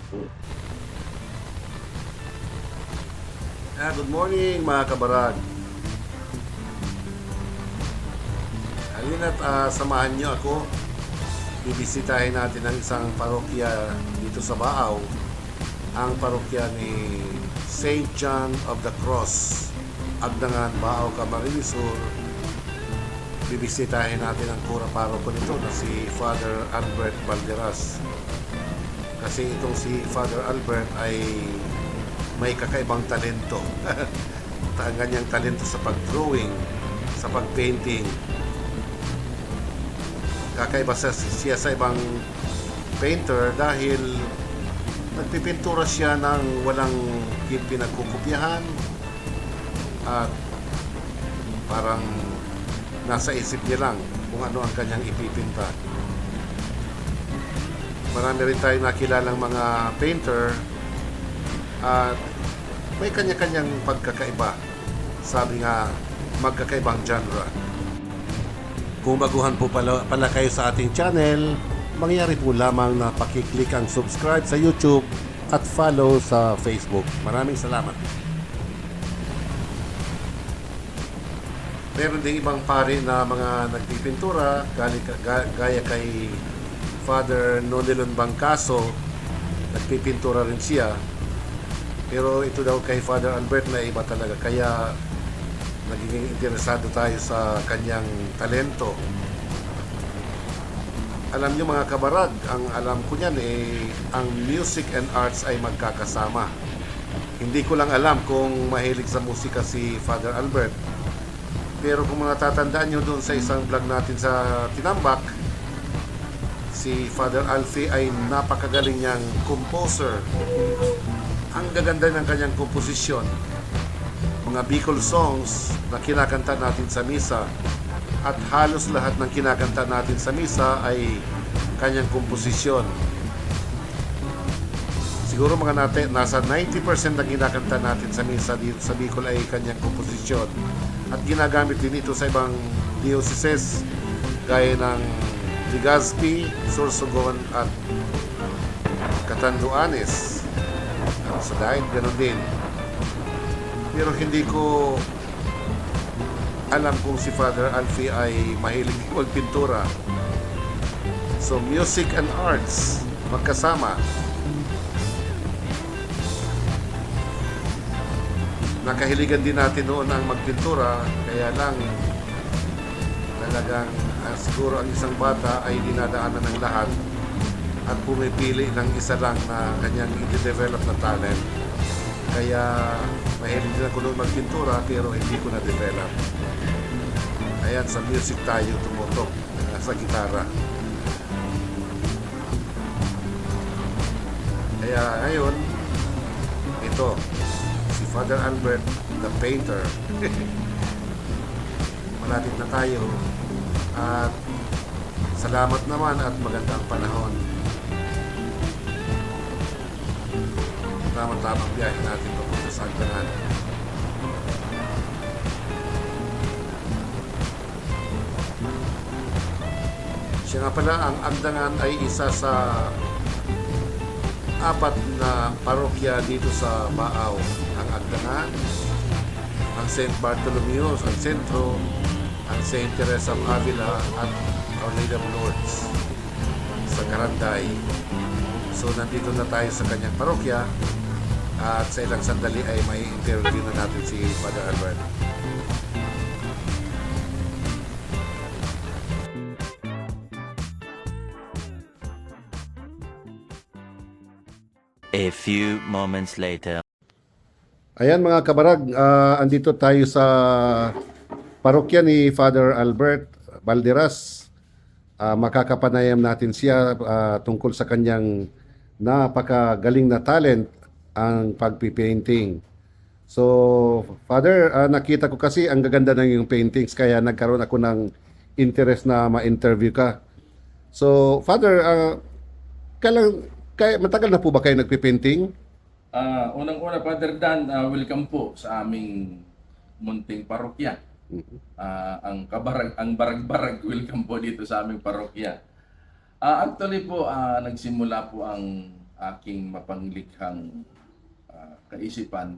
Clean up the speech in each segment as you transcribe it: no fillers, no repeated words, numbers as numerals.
Good morning mga kabarag. Halina't samahan niyo ako. Bibisitahin natin ang isang parokya dito sa Baaw. Ang parokya ni Saint John of the Cross, Agdangan, Baaw, Camarines Sur. Bibisitahin natin ang kura paroko nito na si Father Albert Balderas. Kasi itong si Father Albert ay may kakaibang talento. Ang kanyang talento sa pag-drawing, sa pag-painting. Kakaiba siya sa ibang painter dahil nagpipintura siya ng walang pinagkukopyahan at parang nasa isip niya lang kung ano ang kanyang ipipinta. Marami rin tayong nakilalang mga painter at may kanya-kanyang pagkakaiba. Sabi nga, magkakaibang genre. Kung baguhan po pala kayo sa ating channel, mangyari po lamang na pakiclick ang subscribe sa YouTube at follow sa Facebook. Maraming salamat. Meron ding ibang pari na mga nagpipintura, gaya kay Father Nonilon Bangkaso, nagpipintura rin siya. Pero ito daw kay Father Albert na iba talaga. Kaya nagiging interesado tayo sa kanyang talento. Alam niyo mga kabarag, ang alam ko niyan ang music and arts ay magkakasama. Hindi ko lang alam kung mahilig sa musika si Father Albert. Pero kung mga tatandaan niyo doon sa isang vlog natin sa Tinambak, si Father Alfie ay napakagaling niyang composer. Ang gaganda ng kanyang komposisyon. Mga Bicol songs na kinakanta natin sa misa at halos lahat ng kinakanta natin sa misa ay kanyang komposisyon. Siguro nasa 90% ng kinakanta natin sa misa dito sa Bicol ay kanyang komposisyon. At ginagamit din ito sa ibang dioceses gaya ng Legazpi, Sorsogon at Catanduanes. Sa diet, ganun din. Pero hindi ko alam kung si Father Alfie ay mahilig magpintura. So, music and arts, magkasama. Nakahiligan din natin noon ang magpintura, kaya lang talagang siguro ang isang bata ay dinadaanan ng lahat at pumipili ng isa lang na kanyang i-develop na talent. Kaya mahilig din ako noon magpintura pero hindi ko na-develop. Ayan, sa music tayo tumutok sa gitara. Kaya ngayon, ito, si Father Albert, the painter. Malapit na tayo at salamat naman at magandang panahon. Tamang biyahe natin papunta sa Agdangan. Siya nga pala, ang Agdangan ay isa sa 4 na parokya dito sa Baaw. Ang Agdangan, ang St. Bartolomeo's, ang Sentro, ang St. Teresa of Avila at Our Lady of Lourdes sa Caranday. So nandito na tayo sa kanyang parokya. At sa ilang sandali ay may interview na natin si Father Albert. A few moments later. Ayan mga kabarag, andito tayo sa parokya ni Father Albert Balderas. Makakapanayam natin siya tungkol sa kanyang napakagaling na talent, ang pagpipainting. So, Father, nakita ko kasi ang gaganda ng iyong paintings kaya nagkaroon ako ng interest na ma-interview ka. So, Father, matagal na po ba kayo nagpipainting? Unang-una, Father Dan, welcome po sa aming munting parokya. Ang barag-barag, welcome po dito sa aming parokya. Actually po, nagsimula po ang aking mapanglikhang kaisipan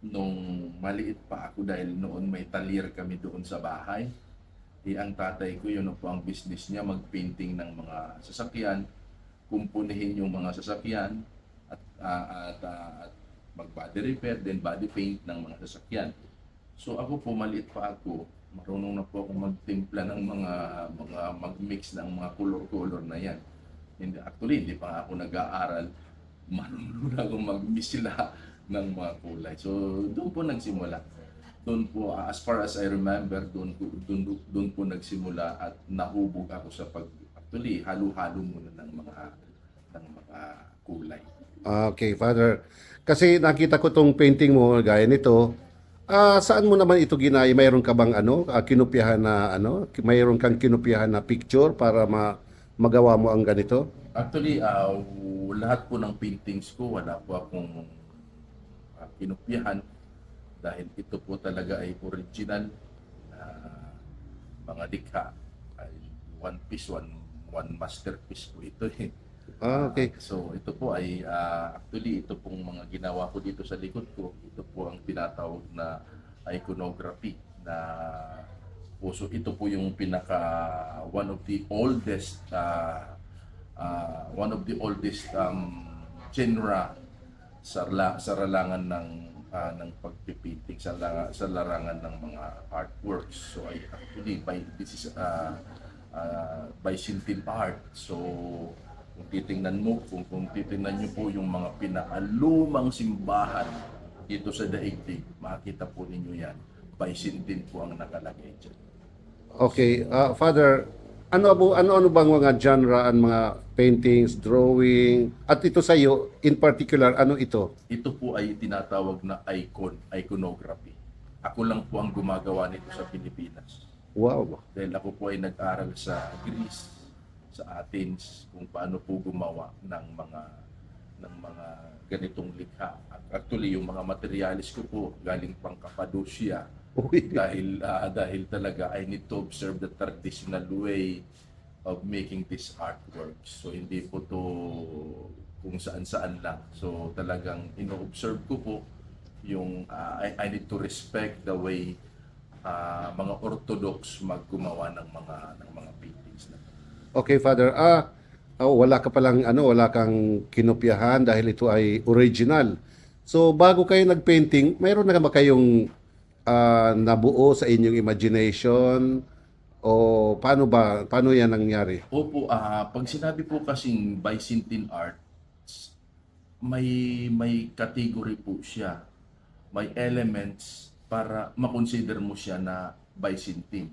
nung maliit pa ako dahil noon may talyer kami doon sa bahay. Ang tatay ko, yun po ang business niya, mag-painting ng mga sasakyan, kumpunihin yung mga sasakyan at mag-body repair, then body paint ng mga sasakyan. So ako po, maliit pa ako, marunong na po ako magtimpla ng mga mag-mix ng mga color-color na yan. Hindi pa ako nag-aaral, marunong na akong mag-misila ng mga kulay. So doon po nagsimula. Doon po, as far as I remember, doon po nagsimula at nahubog ako sa actually, halo-halo muna ng mga kulay. Okay, Father. Kasi nakita ko tong painting mo, gaya nito. Saan mo naman ito ginaya? Mayroon ka bang kinopyahan na mayroon kang kinopyahan na picture para magawa mo ang ganito? Actually, lahat po ng paintings ko, wala po akong kinopyahan dahil ito po talaga ay original mga likha. Ay one piece, one masterpiece po ito eh. Okay. So ito po ay actually ito pong mga ginawa ko dito sa likod ko, ito po ang tinatawag na iconography na so ito po yung pinaka one of the oldest genre sa larangan ng pagpipitik sa larangan ng mga artworks. So actually this is Byzantine art. So kung titingnan niyo po yung mga pinakalumang simbahan dito sa daigdig, makikita po ninyo yan. Byzantine po ang nakalagay dyan. Okay, Father, ano bang mga genre ang mga paintings, drawing, at ito sa iyo in particular, ano ito? Ito po ay tinatawag na iconography. Ako lang po ang gumagawa nito sa Pilipinas. Wow. Dahil ako po ay nag-aral sa Greece, sa Athens, kung paano po gumawa ng mga ganitong likha. Actually, yung mga materialis ko po galing pang Cappadocia. Dahil talaga I need to observe the traditional way of making this artworks. So hindi po to kung saan-saan lang. So talagang ino-observe ko po yung I need to respect the way mga Orthodox maggumawa ng mga paintings na. Okay, Father. Wala kang kinopyahan dahil ito ay original. So bago kayo nagpainting, mayroon na ba kayong nabuo sa inyong imagination o paano yan nangyari? Opo, pag sinabi po kasing Byzantine arts, may category po siya. May elements para makonsider mo siya na Byzantine.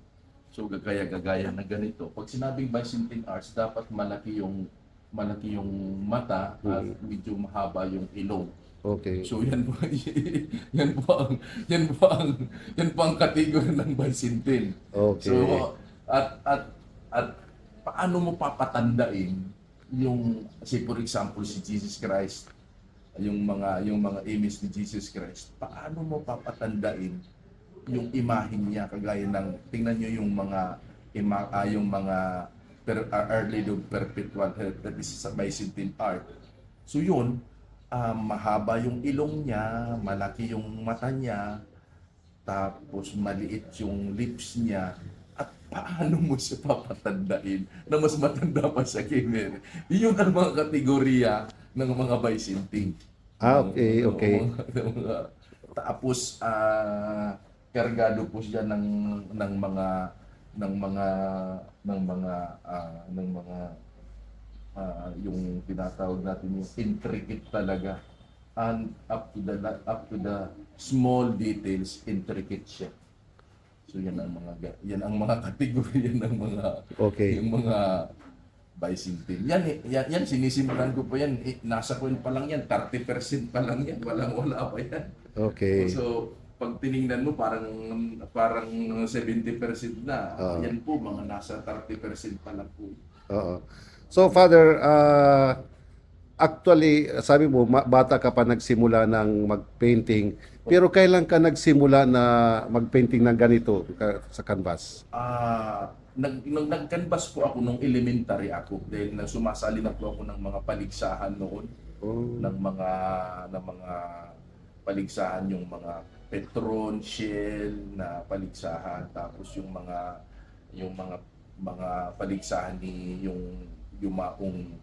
So gagaya na ganito. Pag sinabing Byzantine arts, dapat malaki yung mata at medyo mahaba yung ilong. Okay. So yan po ang category ng Byzantine. Okay. So at paano mo papatandain yung for example si Jesus Christ, yung mga image ni Jesus Christ, paano mo papatandain yung imahen niya kagaya ng tingnan niyo yung mga early dog perpetual that is sa Byzantine art. So yun, mahaba yung ilong niya, malaki yung mata niya, tapos maliit yung lips niya. At paano mo siya papatandain na mas matanda pa sa Khmer? Yun ang mga kategorya ng mga Byzantine. Okay. Tapos kargado po siya ng mga yung tinatawag natin yung intricate talaga, and up to the small details, intricate siya. So yan ang mga kategorya ng mga yung mga Byzantine. Yan sinisimulan ko pa yan. Nasa coin pa lang yan, 30% pa lang yan. Wala pa yan. Okay. So pag tiningnan mo parang 70% na. Yan po mga nasa 30% pa lang po. Oo. So Father, actually sabi mo bata ka pa nagsimula ng magpainting, pero kailan ka nagsimula na magpainting ng ganito sa canvas? nag-canvas po ako nung elementary ako dahil sumasali na po ako ng mga paligsahan noon Oh. ng mga paligsahan, yung mga Petron, Shell na paligsahan, tapos yung mga paligsahan ni yung yumaong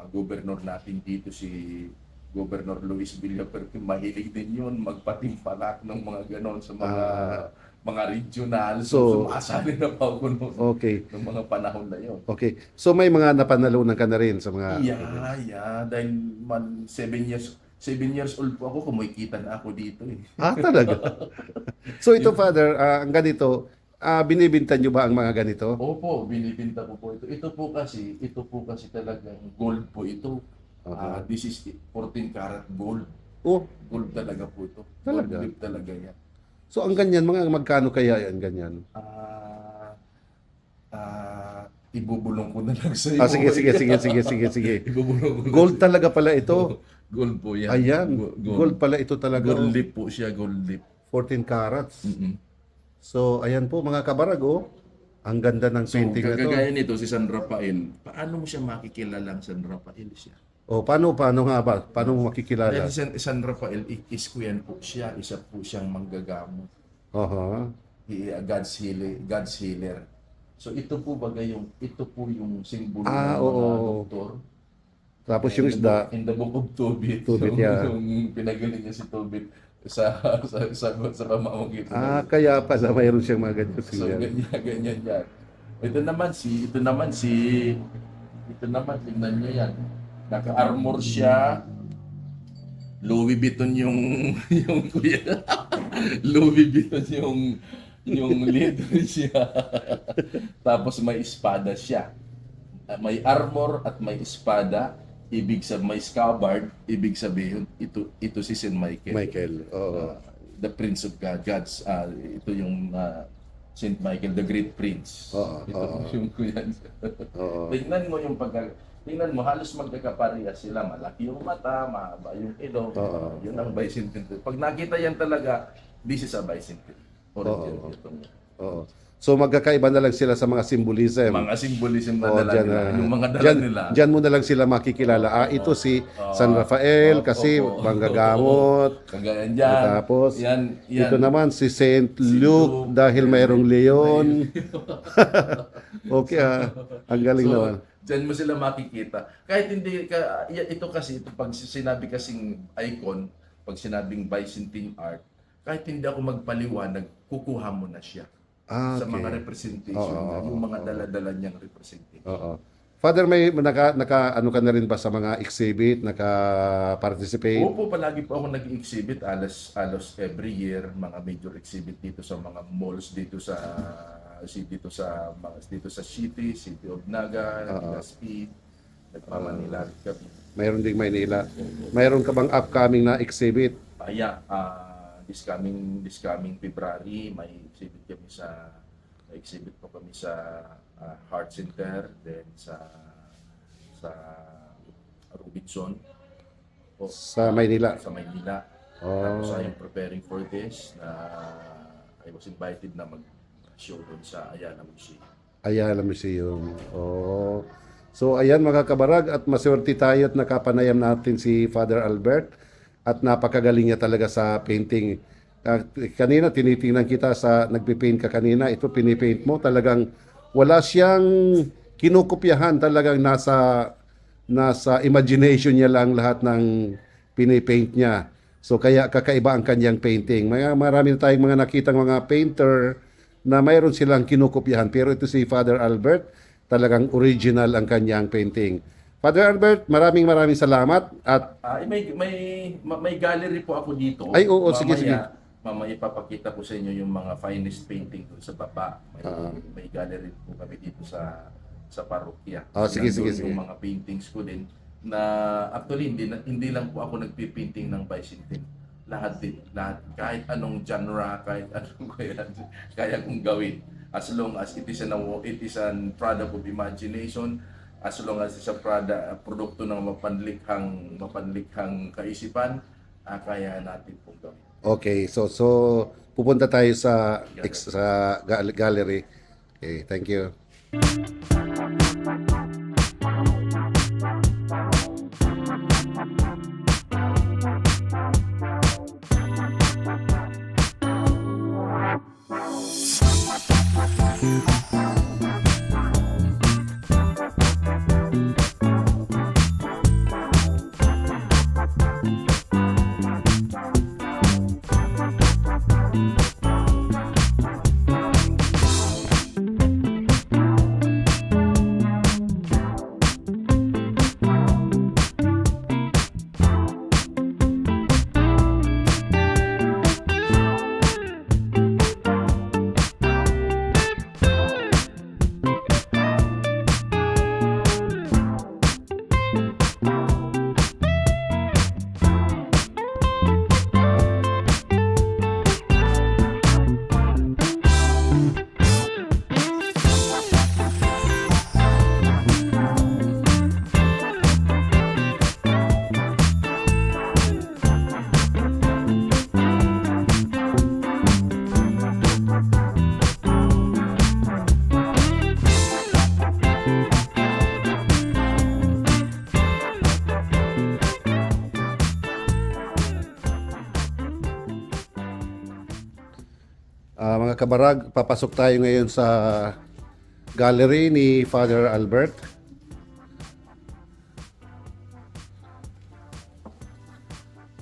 gobernador natin dito, si Governor Luis Villaperti. Mahilig din yun magpatimpalak ng mga ganon sa mga regional. So, Sumasali na pa ako noon Okay. ng mga panahon na yun. Okay. So may mga napanalunan ka na rin sa mga Dahil 7 years old po ako, kumikita na ako dito eh. talaga. So ito, Father, ang ganito, binibinta nyo ba ang mga ganito? Opo, binibinta ko po ito. Ito po kasi talagang gold po ito. This is 14 karat gold. Oh, Gold talaga po ito. Talaga? Gold leaf talaga yan. so ang ganyan, mga magkano kaya yan, ganyan? Ibubulong ko na lang sa iyo. Sige. Ibubulong ko na Gold talaga pala ito. Gold po yan. Ayan, gold pala ito talaga. Gold leaf po siya, gold leaf. 14 carats. Mm-mm. So, ayan po mga kabarag, oh. Ang ganda ng So, painting na to. kagaya nito, si San Rafael, paano mo siya makikilalang San Rafael siya? Oh, paano nga ba? Paano mo makikilala? Dahil San Rafael, iskuyan po siya, isa po siyang manggagamot. Aha. God's healer. So ito po yung simbolo ng Oo. mga doktor. Tapos yung isda, In the book of Tobit. Tobit, yeah. Yung pinagaling niya si Tobit sa pamamagitan. kaya pala mayroon siyang mga ganyan. So ganyan yan. Ito naman, tingnan niyo yan. Naka-armor siya. Louis Vuitton yung kuya. Louis Vuitton yung leader siya. Tapos may espada siya. May armor at may espada. May scabbard, ibig sabihin ito si Saint Michael. Michael, oo. The Prince of God. Ito yung Saint Michael, the Great Prince. Oo, Ito oo. yung kuya. Oo. Tingnan mo, halos magkakapareha sila. Malaki yung mata, mahaba yung ilong. Oo. Yun ang bicentennial. Pag nakita yan talaga, this is a bicentennial. Original itong Oo. So magkakaiba na lang sila sa mga symbolism. mga symbolism na Oo, dala dyan, nila. Yung mga dala dyan, nila. dyan mo na lang sila makikilala. Ito si San Rafael kasi Opo. manggagamot. Kagaya dyan. Tapos, yan. ito naman si Saint Luke dahil mayroong leon. Okay, ang galing So, naman. dyan mo sila makikita. Kahit hindi, ito kasi, pag sinabi kasing icon, pag sinabing Byzantine art, kahit hindi ako magpaliwanag, kukuha mo na siya. Sa mga Okay. representation, yung mga dala-dala niyang representation. Oo. Father, may ano ka na rin ba sa mga exhibit, naka-participate? Opo, palagi po ako nag-exhibit alos every year, mga major exhibit dito sa mga malls dito sa City of Naga, Legazpi, nagpamanila rin kami. Mayroon ding Maynila. Mayroon ka bang upcoming na exhibit? This coming February, may exhibit po kami sa Heart Center, then sa Robinson po, Sa Maynila? sa Maynila. Oh. Tapos I am preparing for this. I was invited na mag-show doon sa Ayala Museum. Ayala Museum. Oh. So ayan mga kabarag, at maswerte tayo at nakapanayam natin si Father Albert at napakagaling niya talaga sa painting. Kanina tinitingnan kita sa nagpipaint ka kanina, ito pinipaint mo, talagang wala siyang kinukopyahan, talagang nasa imagination niya lang lahat ng pinipaint niya. So kaya kakaiba ang kanyang painting. Marami na tayong mga nakitang mga painter na mayroon silang kinukopyahan, pero ito si Father Albert, talagang original ang kanyang painting. Father Albert, maraming salamat at May gallery po ako dito. Ay, oo, sige. Mamaya ipapakita ko sa inyo yung mga finest painting doon sa baba. May gallery po kami dito sa parokya. Sige. Yung mga paintings ko din na actually hindi lang po ako nagpi-painting ng Byzantine. Lahat kahit anong genre, kahit anong kaya kong gawin. As long as it is an product of imagination, as long as it's a produkto ng mapanlikhang kaisipan, kaya natin pong gawin. okay, so pupunta tayo sa gallery. Okay, thank you. Mga kabarag, papasok tayo ngayon sa gallery ni Father Albert.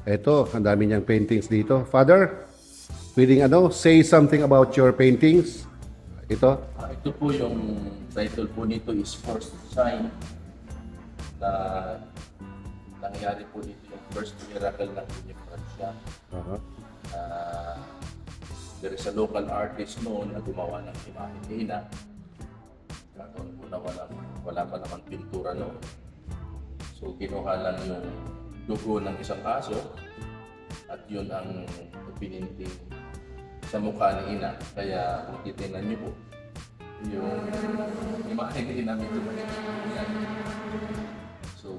Ito, ang dami niyang paintings dito. Father, pwedeng say something about your paintings? Ito. Ito po yung title po nito is First Sign na nangyari po dito yung first miracle ng Peña Francia. Uh-huh. There is a local artist noon na gumawa ng imahe ni Ina. Kataon po na wala pa naman pintura noon. So kinuha lang yung dugo ng isang aso at yun ang pininting sa mukha ni Ina. Kaya kung titingnan niyo po, yung imahe ni Ina medyo yan. So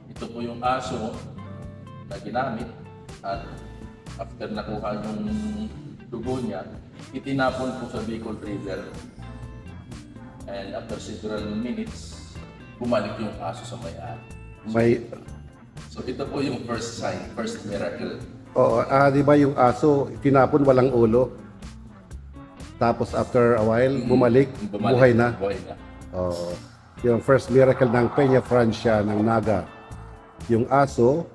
ito po yung aso na ginamit at after nakuha yung dugo niya, itinapon po sa Bicol River. And after several minutes, bumalik yung aso sa may-ari. So ito po yung first sign, first miracle. Oo, di ba yung aso, tinapon walang ulo? Tapos after a while, bumalik, buhay na. Buhay na. Oo. Yung first miracle ng Peña Francia ng Naga. Yung aso,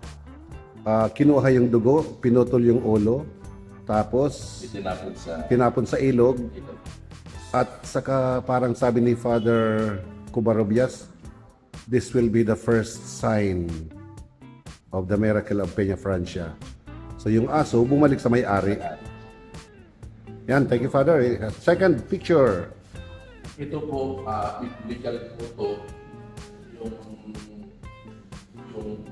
kinuha yung dugo, pinutol yung ulo, tapos tinapon sa ilog. At saka parang sabi ni Father Covarrubias, this will be the first sign of the miracle of Peña Francia. So yung aso, bumalik sa may-ari. Yan, thank you Father. Second picture. Ito po, biblical po to, yung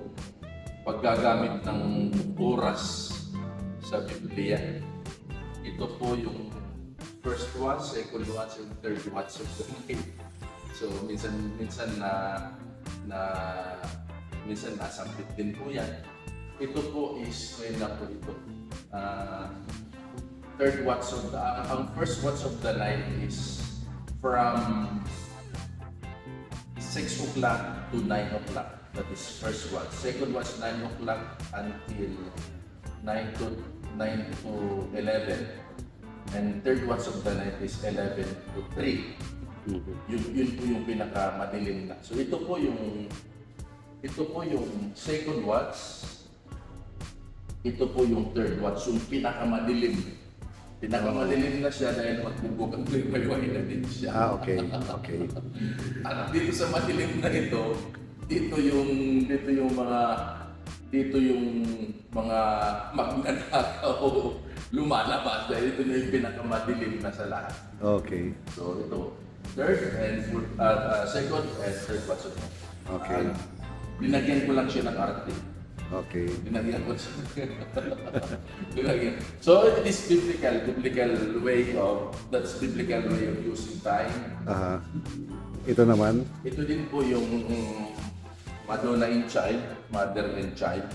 paggagamit ng oras sa Biblia. Ito po yung first watch, second watch, and third watch of the night. So minsan nasampit din po yan. Ito po is, ngayon na po ito, third watch of the, ang first watch of the night is from 6 o'clock to 9 o'clock. That is first watch. Second watch 9 o'clock until 9 to 11. And third watch of the night is 11 to 3. Yun po yung pinakamadilim na. So ito po yung second watch. Ito po yung third watch, yung pinakamadilim. Pinaka-madilim na siya dahil magbubugang liwayway na din siya. Okay. At dito sa madilim na ito, dito yung mga magnanakaw lumalabas dahil ito na yung pinakamadilim na sa lahat. Okay. So ito, third and second and third watch of night. Okay. Binagyan ko lang siya ng arte. Okay. Binagyan ko siya. Binagyan. So it is biblical way of using time. Ito naman. Ito din po yung Madonna and Child, Mother and Child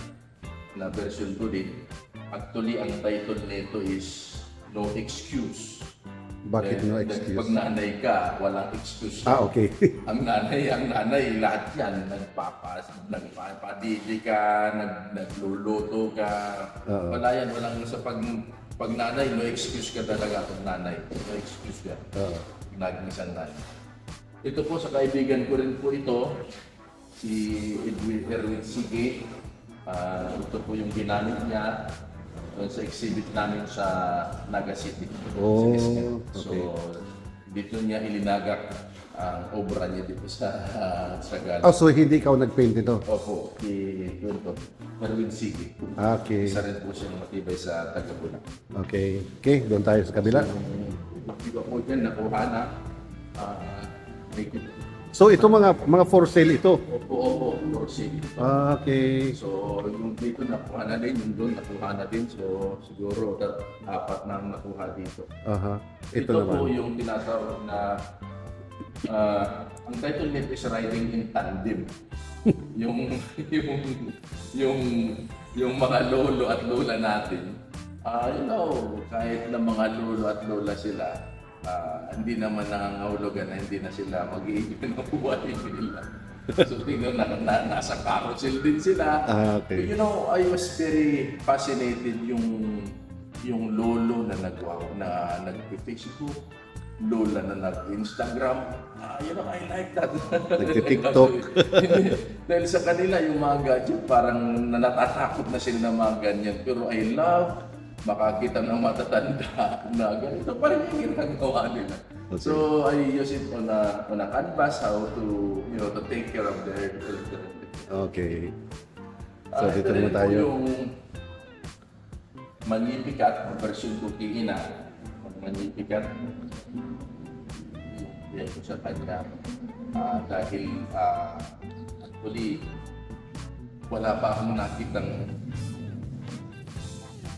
na version ko din. Actually, ang title nito is No Excuse. Bakit no Pag excuse? nanay ka, walang excuse. Okay. Ang nanay, lahat yan, nagpapadidi ka, nagluluto ka. Oo. Wala yan, walang sa pag nanay, no excuse ka talaga pag nanay. No excuse ka. Oo. Naging isang nanay. Ito po sa kaibigan ko rin po ito, si Erwin Sige. Ito po yung ginamit niya sa exhibit namin sa Naga City. Oh, Sa Isla. So, okay. dito niya ilinagak ang obra niya dito sa Gala. Oh, so hindi ikaw nag-paint ito? Opo, ito, Erwin Sige. Okay. Isa rin po siyang matibay sa Tagabuna. Okay. Okay, doon tayo sa kabila. Yung iba po dyan, nakuha na. May So ito mga for sale ito. Opo, for sale. Okay. So, yung dito nakuha na din, yung doon nakuha na din. So, siguro apat na ang nakuha dito. Aha. Ito, Ito po naman. yung tinatawag na, ang title nito is Riding in Tandem. yung mga lolo at lola natin, kahit na mga lolo at lola sila, hindi naman nangangahulugan na hindi na sila mag-iibig ng buhay nila. So tingnan nasa carousel din sila. Okay. But, I was very fascinated yung lolo na nag-Facebook, lola na nag-Instagram. I like that. Nagti-TikTok. Dahil sa kanila yung mga gadget parang natatakot na sila ng mga ganyan. Pero I love makakita ng matatanda na ganito pa rin yung ginagawa nila. Okay. So I use it on a canvas how to to take care of their elderly. Okay. So Ito dito rin naman po tayo. yung Magnificat version ko kay Ina. Magnificat. Yan ko sa kanya. Dahil actually wala pa akong nakitang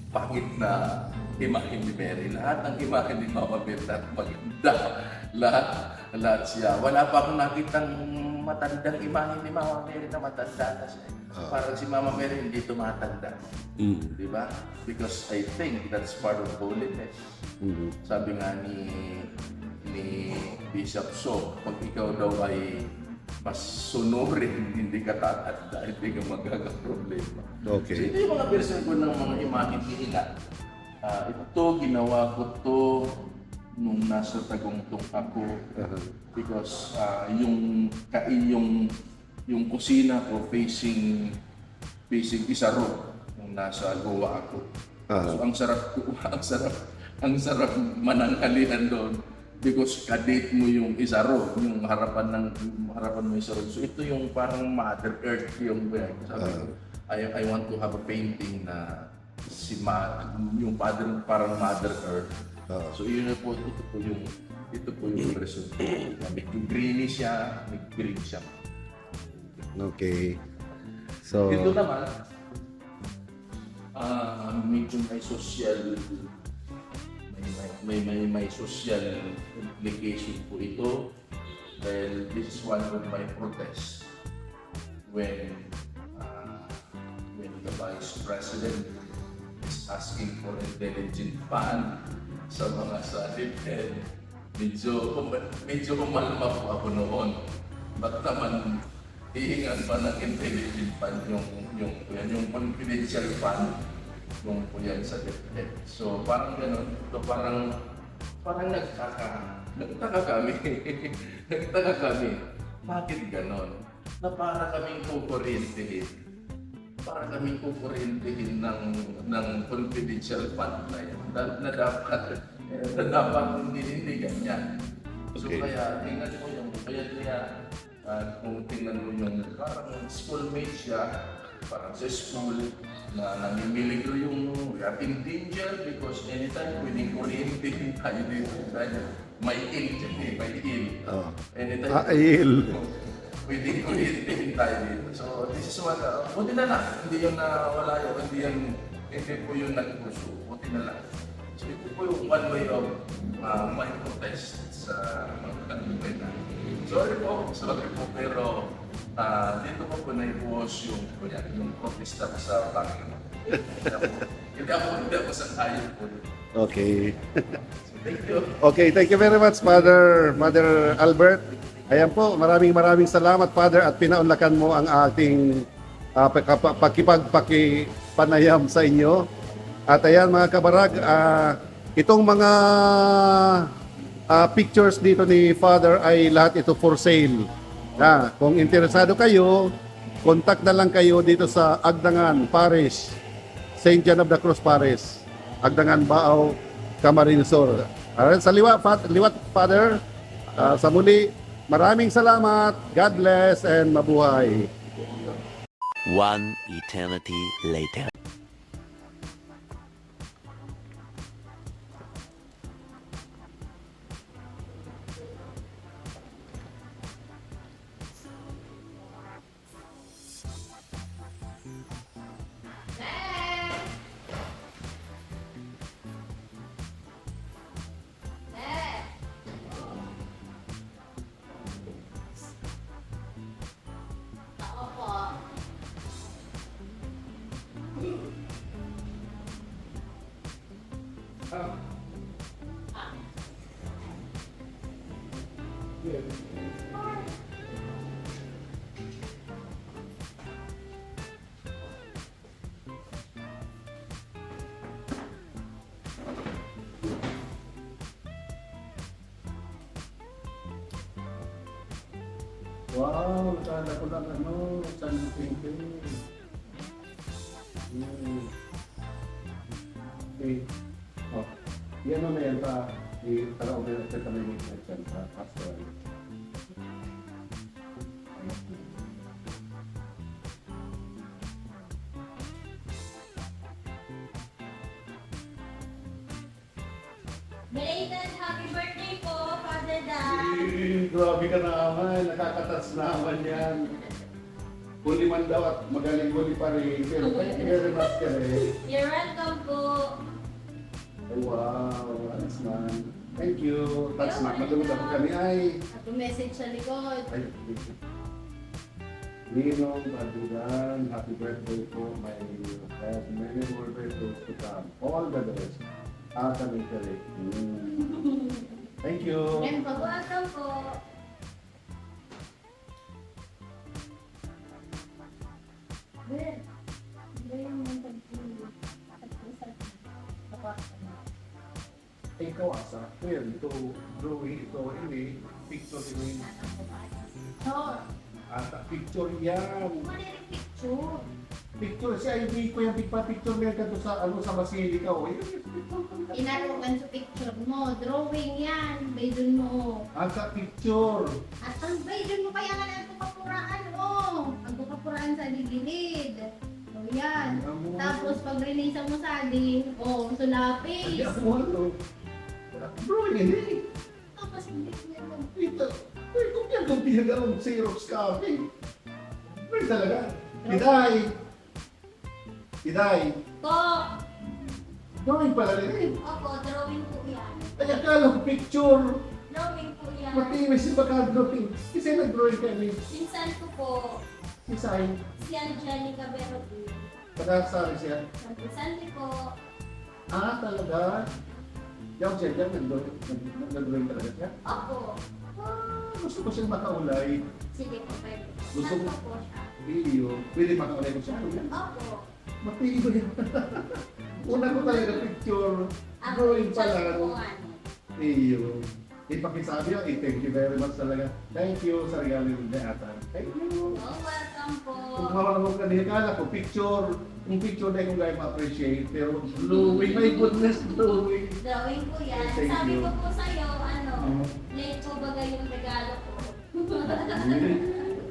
pangit na imahe ni Mary. Lahat ng imahe ni Mama Mary, lahat maganda. Lahat siya. Wala pa akong nakitang matandang imahe ni Mama Mary na matanda na siya. Parang si Mama Mary hindi tumatanda. Di ba? Because I think that's part of holiness. Sabi nga ni Bishop So, pag ikaw daw ay mas sunurin, hindi ka tatanda, hindi ka magkakaproblema. Okay. So ito yung mga version ko ng mga imahe ni Ina. Ito, ginawa ko to nung nasa Tagungtong ako. Because yung kusina ko facing Isaro nung nasa Goa ako. So ang sarap mananghalian doon because kadate mo yung Isaro, yung harapan mo Isaro. So ito yung parang Mother Earth yung sabi ko. I want to have a painting na yung parang Mother Earth. So yun po, ito po yung version. Medyo greeny siya, green siya. Okay. So Ito naman, medyo may social, may social implication po ito. Dahil this is one of my protests when the Vice President is asking for intelligent fund sa mga saliphead. Medyo umalma po ako noon. Ba't naman hihingan pa ng intelligent fund yung confidential fund yung po yan sa DepEd. So parang gano'n, so parang nagtaka kami. Nagtaka kami. Bakit gano'n? Na para kaming kukurintihin. Para kaming kukurintihin ng confidential fund na yan. Na dapat hindi ganyan. So Okay. kaya tingnan mo yung, kung tingnan mo yung parang schoolmate siya, parang sa school, na namimiligro yung we are in danger because anytime pwedeng kuryente tayo dito. May ill dyan eh, may ill. Anytime il. pwedeng kuryente tayo dito. So this is what, buti na lang, hindi yung nawala yun, hindi po yung nagpuso, buti na lang. So ito po yung one way of my protest sa mga kanilay na. Sorry po, pero dito ko na-ibuhos yung protesta ko sa Panginoon. Hindi ako sa tayo po. Okay. Okay, thank you very much, Father Albert. Ayan po, maraming salamat, Father, at pinaunlakan mo ang ating pakipanayam sa inyo. At ayan, mga kabarag, itong mga pictures dito ni Father ay lahat ito for sale. Kung interesado kayo, contact na lang kayo dito sa Agdangan Parish, St. John of the Cross Parish, Agdangan, Baaw, Camarinesor. Sa liwat, Father, sa muli, maraming salamat. God bless and mabuhay. One eternity later. Wow, nakala ko lang San Quintin. Okay. Oh, yan na yan pa. Tara-over sa kami ng Christian pastor. Belated happy birthday po, Father Dan. Grabe ka naman, nakakatas naman yan. Huli man daw at magaling huli pa rin. Pero thank you very much ka rin. You're welcome po. Ay, wow, that's man. Thank you. That's man. Magulog ako kami ay. Ako message sa likod. Ay, Ninong, Padugan, happy birthday po. May have many more birthdays to come. All the best. Kami ka rin. Thank you. Yan po, welcome po. Good. Ikaw asa, well, ito drawing, ito ini, picture ini. So, Picture yan. mali picture. Picture, siya hindi ko yung picture meron ka doon sa, sa Basilica. Inarugan sa picture mo. Drawing yan. Baydun mo. Sa picture. At ang baydun mo kaya nga ang kapuraan mo. Ang kapuraan sa gilid. O yan. Tapos pag rinisa mo sa aling, Hindi sulapis. ako ano. Drawing hindi. Tapos hindi niya lang. Ito. Ay, kung yan kung pinag-aroon Xerox copy. Pero talaga. Tiday. Po. Drawing pala rin. Opo, drawing po yan. Ay, akala ko picture. Drawing po yan. Matiwis yung pagka-drawing. Kasi nag-drawing kami. Pinsan ko po, Si Sai. si Angelica Berodi. Pagkasari siya. Pinsan ko, Talaga? Yung siya, nag-drawing talaga siya. opo. Gusto ko siyang makaulay. Sige po, pwede. Gusto mo? Saan po siya? Iyo. Pwede makaulay ko siya. Opo. Matigo yun. Una ko talaga picture. Drawing pa lang. Iyo. Ipakisabi yun. Thank you very much talaga. Thank you sa regalo ng Atan. Thank you. Oh, welcome po. Kung marunong ko kanina, kala ko picture. Yung picture na yung guy ma-appreciate. Pero drawing, my goodness, drawing. Drawing po yan. Thank Sabi you. ko po sa'yo, late po bagay yung regalo ko.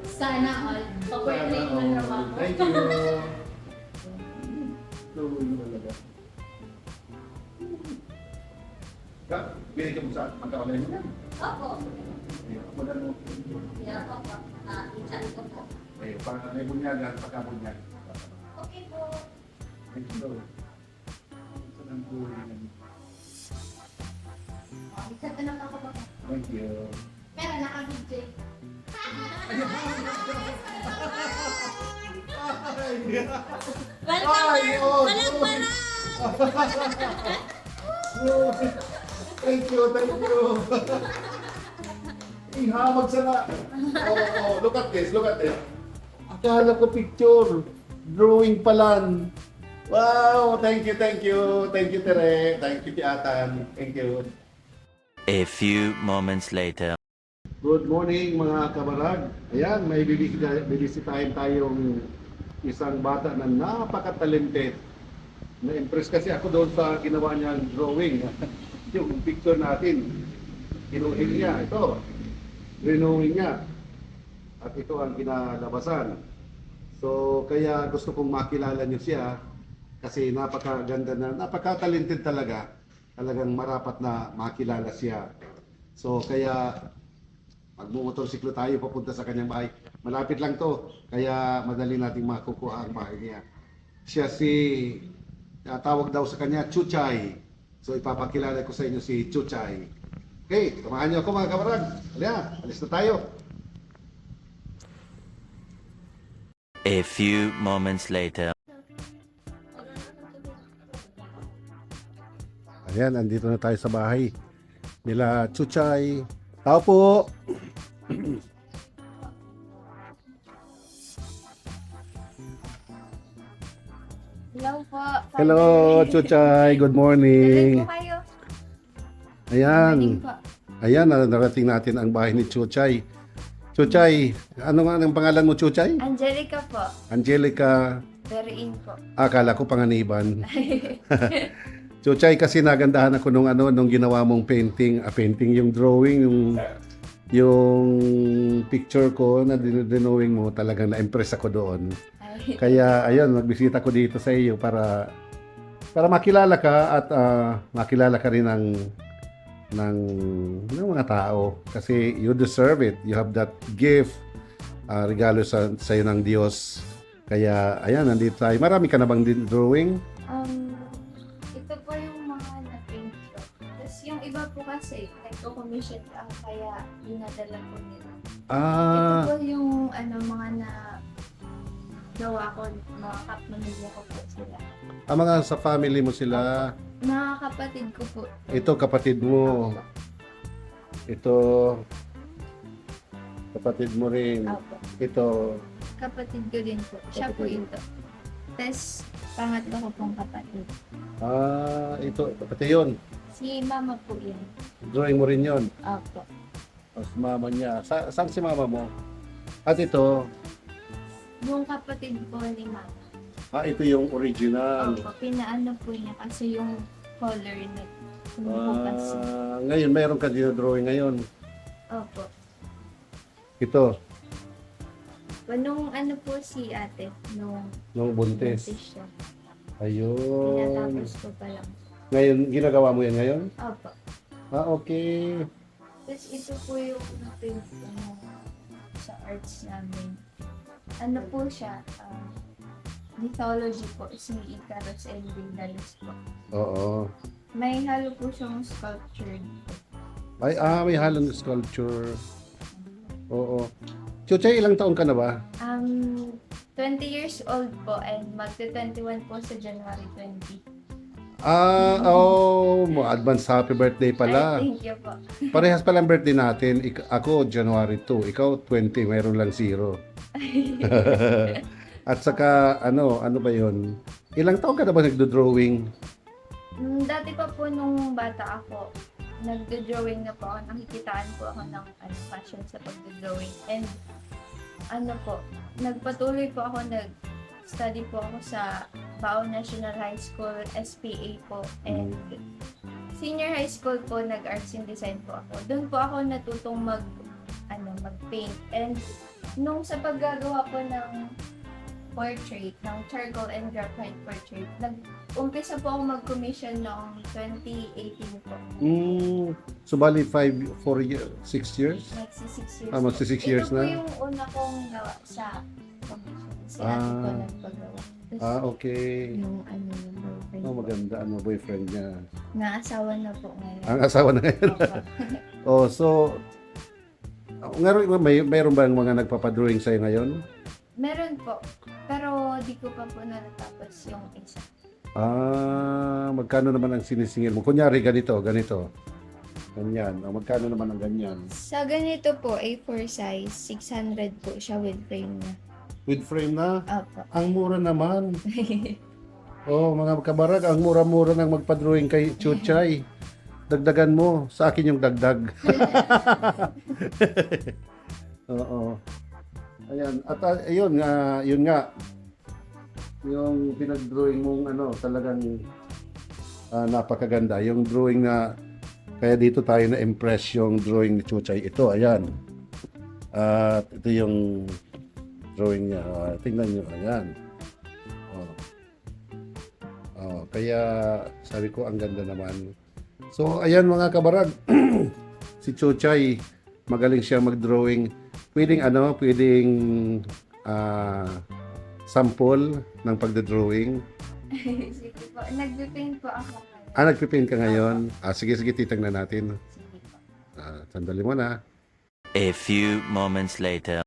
Sana all. Super late mo naman ako. Thank you. Drawing talaga. Binigyan mo sa pagkakalay mo yan. Opo. Wala mo. Yeah, opo. Pinsan ko po. Para may bunyagan, pagkabunyagan. Okay po. Thank you. Ito ng drawing. Isa ka lang ako ba? Thank you. Pero naka-DJ. Welcome! Ay, oh, Walang oh. parang! Thank you, thank you. Ihamag sana. Oh, look at this, look at this. Akala ko picture. Drawing palan. Wow, thank you, thank you. Thank you, Tere. Thank you, Tiatan. Thank you. A few moments later. Good morning mga kabarag. Ayan, may bibisitahin tayong isang bata na napaka-talented. Na-impress kasi ako doon sa ginawa niyang drawing. Yung picture natin. Kinuhin niya. Ito. Renewing niya. At ito ang kinalabasan. So, kaya gusto kong makilala niyo siya. Kasi napakaganda na, napaka-talented talaga. Talagang marapat na makilala siya. So, kaya magmumotorsiklo tayo papunta sa kanyang bahay. Malapit lang to, kaya madali nating makukuha ang bahay niya. Siya si, tawag daw sa kanya, Chuchay. So ipapakilala ko sa inyo si Chuchay. Okay, samahan niyo ako mga kabarag. Halika, alis na tayo. A few moments later. Ayan, andito na tayo sa bahay nila Chuchay. Tao po! Hello po. Hello, Chuchay. Good Tuloy morning. po kayo. Ayan. Morning po. Ayan, narating natin ang bahay ni Chuchay. Chuchay, ano nga ang pangalan mo, Chuchay? Angelica po. Angelica. Verin po. Akala ko panganiban. Chuchay, kasi nagandahan ako nung ginawa mong painting, painting yung drawing, yung picture ko na dinowing mo, talagang na-impress ako doon. Kaya ayun, magbisita ko dito sa iyo para makilala ka at makilala ka rin ng mga tao kasi you deserve it. You have that gift, regalo sa iyo ng Diyos. Kaya ayan, nandito tayo. Marami ka na bang drawing? Ito po yung mga na-paint ko. Tapos yung iba po kasi, nagko-commission ka, kaya dinadala ko nila. Ito po yung mga na gawa ko, mga kapamilya ko po sila. Ang mga sa family mo sila, Mga kapatid ko po. ito kapatid mo, ito kapatid mo rin, Opo. ito, Kapatid ko din po. Siya po Kapatid. ito. Tapos, pangatlo ko pong kapatid. ito, pati yun, Si mama po yan. drawing mo rin yun. Opo. Tapos mama niya, saan si mama mo? At ito, Yung kapatid po ni mama. ito yung original. Opo. Pinaano po niya kasi yung color na kumukupas. Ngayon, mayroon ka drawing ngayon. Opo. Ito, Nung po si ate, nung buntis. siya. Ayun. Tinatapos ko pa lang. Ngayon, ginagawa mo yan ngayon? Opo. Okay. Tapos ito po yung napaint ko sa arts namin. Ano po siya? Mythology po, si Icarus and Daedalus po. Oo. May halo po siyang sculptured po. Ay, may halong sculpture. Oo. Chuchay, ilang taon ka na ba? 20 years old po and magte-21 po sa January 20. Advance happy birthday pala. Ay, thank you po. Parehas palang birthday natin. Ako, January 2. Ikaw, 20. Mayroon lang 0. At saka, ano ba yun? Ilang taon ka na ba nagdo-drawing? Dati pa po nung bata ako, nagdo-drawing na po ako. Nakikitaan po ako ng passion sa pagdo-drawing. And nagpatuloy po ako, nag-study po ako sa Bao National High School, SPA po. And senior high school po, nag-arts and design po ako. Doon po ako natutong mag-paint. And nung sa paggagawa po ng portrait, ng charcoal and graphite portrait, nag-umpisa po ako mag-commission noong 2018 po. So, bali 6 years? Magsi 6 years. Magsi 6 years Ito na? po yung una kong gawa sa commission. Si ate ko nagpagawa. Tapos, Okay. yung boyfriend ko. Maganda, boyfriend niya. Naasawa na po ngayon. Ang asawa na ngayon. So, mayroon ba mga nagpapadrawing sa'yo ngayon? Meron po. Pero di ko pa po natatapos yung isa. Magkano naman ang sinisingil mo? Kunyari, ganito. Ganyan. Magkano naman ang ganyan? Sa ganito po, A4 size, 600 po siya with frame na. With frame na? Opo. Ang mura naman. Oh, mga kabarag, ang mura-mura ng magpa-drawing kay Chuchay. Dagdagan mo. Sa akin yung dagdag. Oo. Ayan. At ayun, yun nga. Yung pinag-drawing mong talagang napakaganda. Yung drawing na, kaya dito tayo na-impress yung drawing ni Chuchay. Ito, ayan. At ito yung drawing niya. Tingnan nyo, ayan. Kaya sabi ko, ang ganda naman. So, ayan mga kabarag. Si Chuchay, magaling siya mag-drawing. Pwedeng sample ng pagdodrawing. Sige po. Nagpipaint po ako. Nagpipaint ka ngayon? Sige, titignan natin. Sige po. Sandali mo na. A few moments later.